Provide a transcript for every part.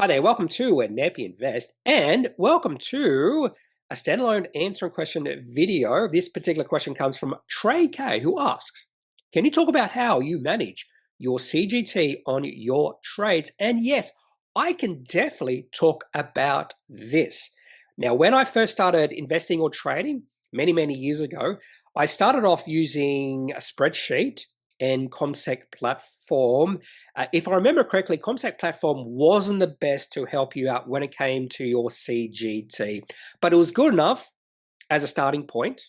Hi there, welcome to Kneppy Invest, and welcome to a standalone answer and question video. This particular question comes from Trey K, who asks, can you talk about how you manage your CGT on your trades? And yes, I can definitely talk about this. Now, when I first started investing or trading many years ago, I started off using a spreadsheet and ComSec platform. If I remember correctly, ComSec platform wasn't the best to help you out when it came to your CGT, but it was good enough as a starting point.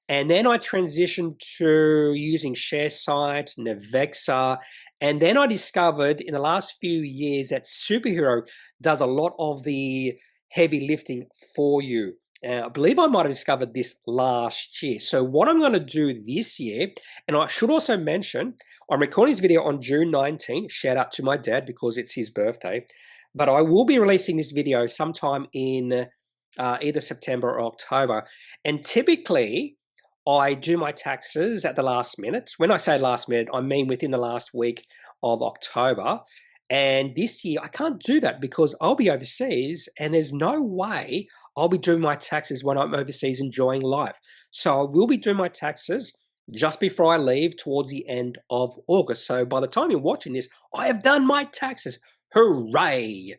And then I transitioned to using ShareSite, Navexa, and then I discovered in the last few years that Superhero does a lot of the heavy lifting for you. I believe I might have discovered this last year. So what I'm going to do this year, and I should also mention, I'm recording this video on June 19. Shout out to my dad because it's his birthday. But I will be releasing this video sometime in either September or October. And typically, I do my taxes at the last minute. When I say last minute, I mean within the last week of October. And this year, I can't do that because I'll be overseas and there's no way I'll be doing my taxes when I'm overseas enjoying life. So I will be doing my taxes just before I leave towards the end of August. So by the time you're watching this, I have done my taxes. Hooray!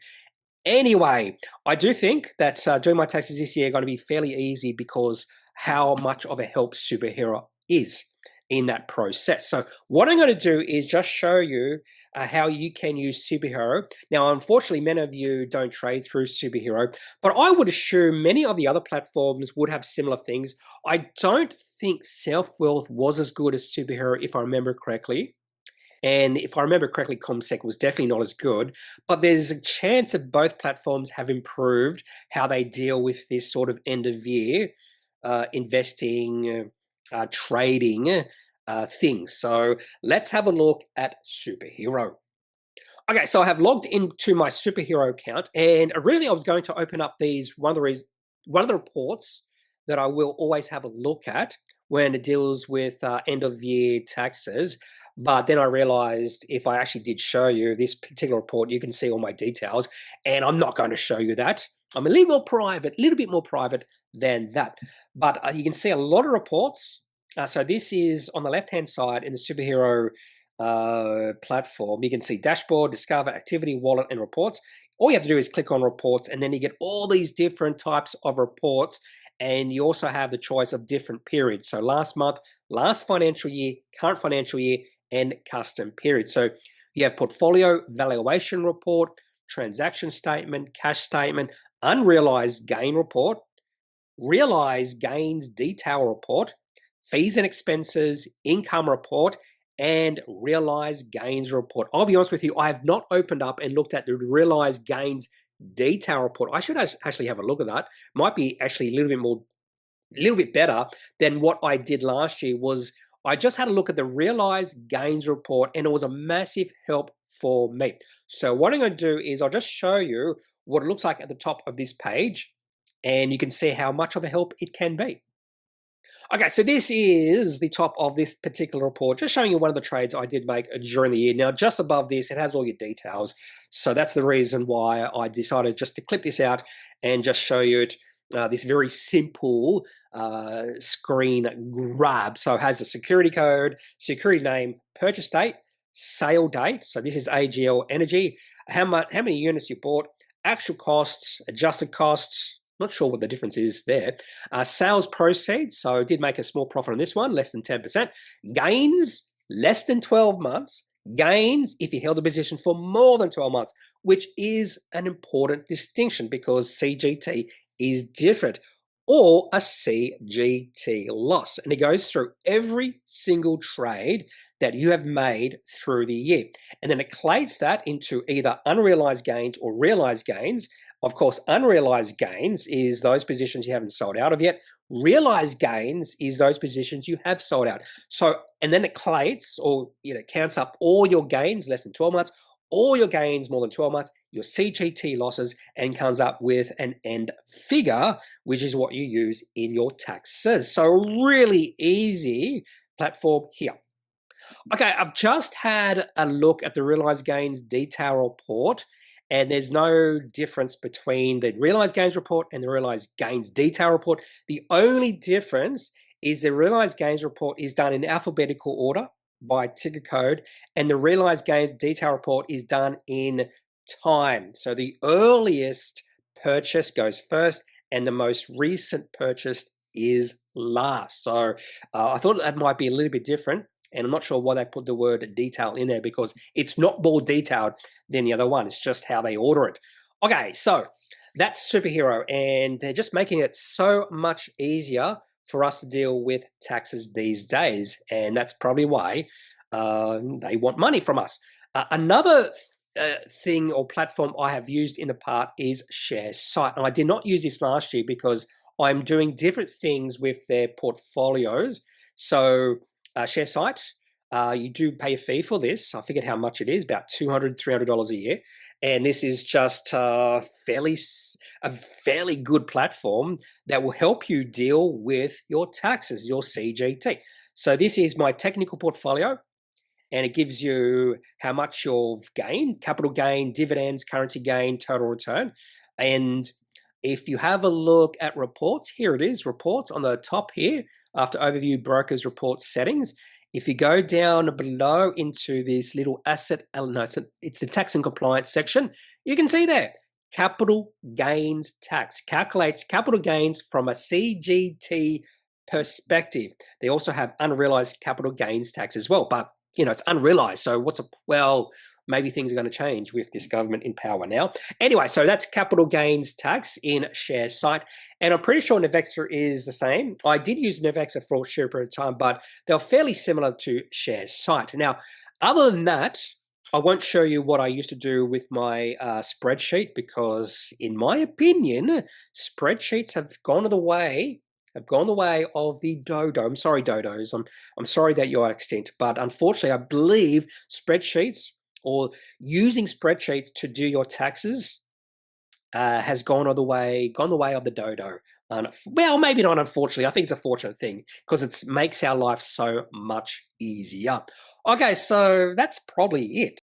Anyway, I do think that doing my taxes this year are going to be fairly easy because how much of a help Superhero is in that process. So what I'm going to do is just show you how you can use Superhero. Now, unfortunately, many of you don't trade through Superhero, but I would assume many of the other platforms would have similar things. I don't think Self-Wealth was as good as Superhero, if I remember correctly. And if I remember correctly, ComSec was definitely not as good, but there's a chance that both platforms have improved how they deal with this sort of end of year investing, trading things. So let's have a look at Superhero. Okay, so I have logged into my Superhero account, and originally I was going to open up these one of the reports that I will always have a look at when it deals with end of year taxes. But then I realized if I actually did show you this particular report, you can see all my details, and I'm not going to show you that. I'm a little bit more private than that. But you can see a lot of reports. So this is on the left-hand side in the Superhero platform. You can see dashboard, discover, activity, wallet, and reports. All you have to do is click on reports, and then you get all these different types of reports. And you also have the choice of different periods. So last month, last financial year, current financial year, and custom period. So you have portfolio valuation report, transaction statement, cash statement, unrealized gain report, realized gains detail report, fees and expenses, income report, and realized gains report. I'll be honest with you, I have not opened up and looked at the realized gains detail report. I should actually have a look at that. Might be actually a little bit better than what I did last year. Was I just had a look at the realized gains report, and it was a massive help for me. So what I'm going to do is I'll just show you what it looks like at the top of this page, and you can see how much of a help it can be. Okay, so this is the top of this particular report, just showing you one of the trades I did make during the year. Now, just above this, it has all your details. So that's the reason why I decided just to clip this out and just show you it, this very simple screen grab. So it has the security code, security name, purchase date, sale date. So this is AGL Energy. How many units you bought, actual costs, adjusted costs. Not sure what the difference is there. Sales proceeds, so did make a small profit on this one, less than 10%. Gains, less than 12 months. Gains if you held a position for more than 12 months, which is an important distinction because CGT is different, or a CGT loss. And it goes through every single trade that you have made through the year. And then it collates that into either unrealized gains or realized gains. Of course, unrealized gains is those positions you haven't sold out of yet. Realized gains is those positions you have sold out. So, and then it collates or counts up all your gains less than 12 months, all your gains more than 12 months, your CGT losses, and comes up with an end figure, which is what you use in your taxes. So really easy platform here. Okay, I've just had a look at the realized gains detail report, and there's no difference between the realized gains report and the realized gains detail report. The only difference is the realized gains report is done in alphabetical order by ticker code, and the realized gains detail report is done in time. So the earliest purchase goes first, and the most recent purchase is last. So I thought that might be a little bit different, and I'm not sure why they put the word detail in there, because it's not more detailed than the other one. It's just how they order it. Okay, so that's Superhero, and they're just making it so much easier for us to deal with taxes these days, and that's probably why they want money from us. Another thing or platform I have used in the past is ShareSite, and I did not use this last year because I'm doing different things with their portfolios. So ShareSite, you do pay a fee for this. I forget how much it is, about $200, $300 a year. And this is just a fairly good platform that will help you deal with your taxes, your CGT. So this is my technical portfolio, and it gives you how much you've gained, capital gain, dividends, currency gain, total return. And if you have a look at reports, here it is, reports on the top here, after overview, brokers, reports, settings. If you go down below into this little asset, no, it's the tax and compliance section, you can see there, capital gains tax, calculates capital gains from a CGT perspective. They also have unrealized capital gains tax as well, but it's unrealized. So well, maybe things are going to change with this government in power now. Anyway, so that's capital gains tax in ShareSite. And I'm pretty sure Navexa is the same. I did use Navexa for a short period of time, but they're fairly similar to ShareSite. Now, other than that, I won't show you what I used to do with my spreadsheet, because in my opinion, spreadsheets have gone the way of the dodo. I'm sorry, dodos. I'm sorry that you're extinct, but unfortunately, I believe spreadsheets, or using spreadsheets to do your taxes, has gone the way of the dodo. Well, maybe not unfortunately. I think it's a fortunate thing, because it makes our life so much easier. Okay, so that's probably it.